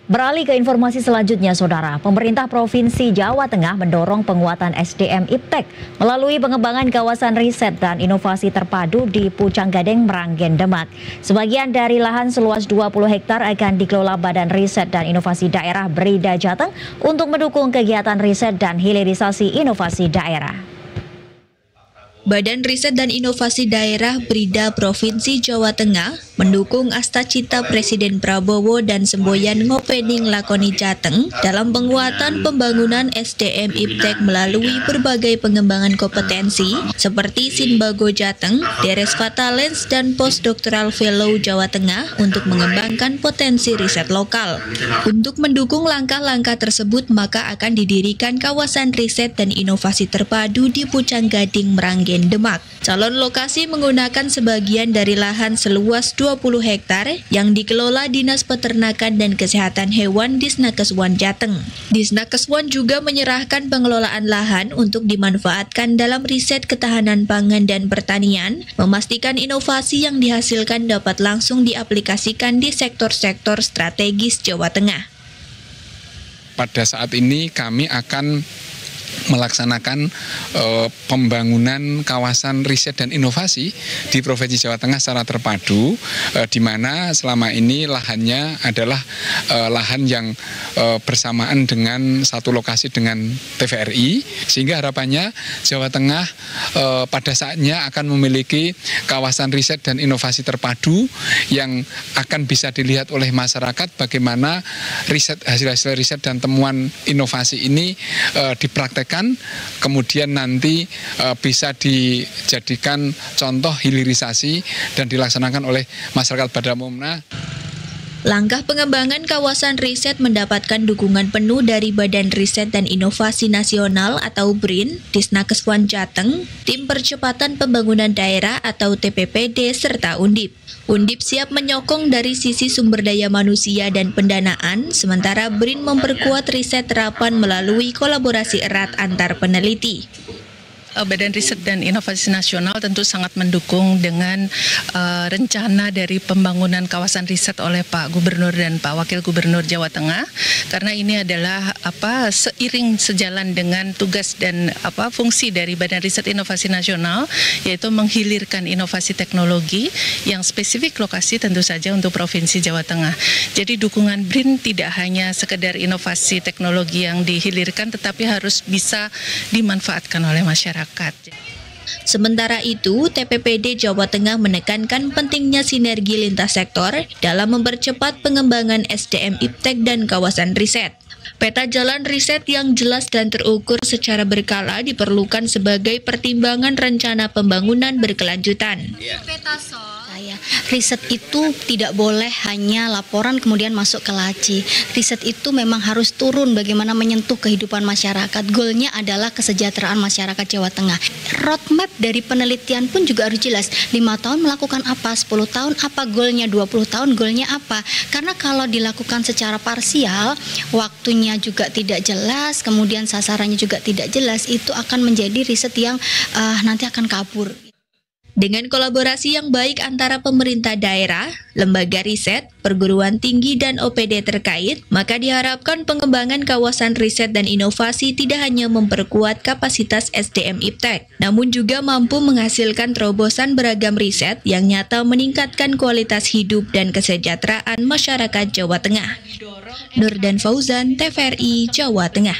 Beralih ke informasi selanjutnya, Saudara. Pemerintah Provinsi Jawa Tengah mendorong penguatan SDM IPTEK melalui pengembangan kawasan riset dan inovasi terpadu di Pucang Gading, Meranggen, Demak. Sebagian dari lahan seluas 20 hektar akan dikelola Badan Riset dan Inovasi Daerah Brida Jateng untuk mendukung kegiatan riset dan hilirisasi inovasi daerah. Badan Riset dan Inovasi Daerah Brida Provinsi Jawa Tengah mendukung Astacita Presiden Prabowo dan semboyan Ngopening Lakoni Jateng dalam penguatan pembangunan SDM IPTEK melalui berbagai pengembangan kompetensi seperti Sinbago Jateng, Deres Fatalens, dan Postdoctoral Fellow Jawa Tengah untuk mengembangkan potensi riset lokal. Untuk mendukung langkah-langkah tersebut, maka akan didirikan kawasan riset dan inovasi terpadu di Pucang Gading, Meranggen, Demak. Calon lokasi menggunakan sebagian dari lahan seluas 20 hektar yang dikelola Dinas Peternakan dan Kesehatan Hewan Disnakeswan Jateng. Disnakeswan juga menyerahkan pengelolaan lahan untuk dimanfaatkan dalam riset ketahanan pangan dan pertanian, memastikan inovasi yang dihasilkan dapat langsung diaplikasikan di sektor-sektor strategis Jawa Tengah. Pada saat ini kami akan melaksanakan pembangunan kawasan riset dan inovasi di Provinsi Jawa Tengah secara terpadu, di mana selama ini lahannya adalah lahan yang bersamaan dengan satu lokasi dengan TVRI, sehingga harapannya Jawa Tengah pada saatnya akan memiliki kawasan riset dan inovasi terpadu yang akan bisa dilihat oleh masyarakat bagaimana hasil-hasil riset dan temuan inovasi ini dipraktekkan, kemudian nanti bisa dijadikan contoh hilirisasi dan dilaksanakan oleh masyarakat pada umumnya. Langkah pengembangan kawasan riset mendapatkan dukungan penuh dari Badan Riset dan Inovasi Nasional atau BRIN, Disnakeswan Jateng, Tim Percepatan Pembangunan Daerah atau TPPD, serta Undip. Undip siap menyokong dari sisi sumber daya manusia dan pendanaan, sementara BRIN memperkuat riset terapan melalui kolaborasi erat antar peneliti. Badan Riset dan Inovasi Nasional tentu sangat mendukung dengan rencana dari pembangunan kawasan riset oleh Pak Gubernur dan Pak Wakil Gubernur Jawa Tengah, karena ini adalah seiring sejalan dengan tugas dan fungsi dari Badan Riset Inovasi Nasional, yaitu menghilirkan inovasi teknologi yang spesifik lokasi tentu saja untuk Provinsi Jawa Tengah. Jadi dukungan BRIN tidak hanya sekedar inovasi teknologi yang dihilirkan, tetapi harus bisa dimanfaatkan oleh masyarakat. Sementara itu, TPPD Jawa Tengah menekankan pentingnya sinergi lintas sektor dalam mempercepat pengembangan SDM IPTEK dan kawasan riset. Peta jalan riset yang jelas dan terukur secara berkala diperlukan sebagai pertimbangan rencana pembangunan berkelanjutan. Riset itu tidak boleh hanya laporan kemudian masuk ke laci. Riset itu memang harus turun bagaimana menyentuh kehidupan masyarakat. Goalnya adalah kesejahteraan masyarakat Jawa Tengah. Roadmap dari penelitian pun juga harus jelas. 5 tahun melakukan apa, 10 tahun apa goalnya, 20 tahun goalnya apa. Karena kalau dilakukan secara parsial, waktunya juga tidak jelas, kemudian sasarannya juga tidak jelas, itu akan menjadi riset yang nanti akan kabur. Dengan kolaborasi yang baik antara pemerintah daerah, lembaga riset, perguruan tinggi, dan OPD terkait, maka diharapkan pengembangan kawasan riset dan inovasi tidak hanya memperkuat kapasitas SDM IPTEK, namun juga mampu menghasilkan terobosan beragam riset yang nyata meningkatkan kualitas hidup dan kesejahteraan masyarakat Jawa Tengah. Nurdan Fauzan, TVRI, Jawa Tengah.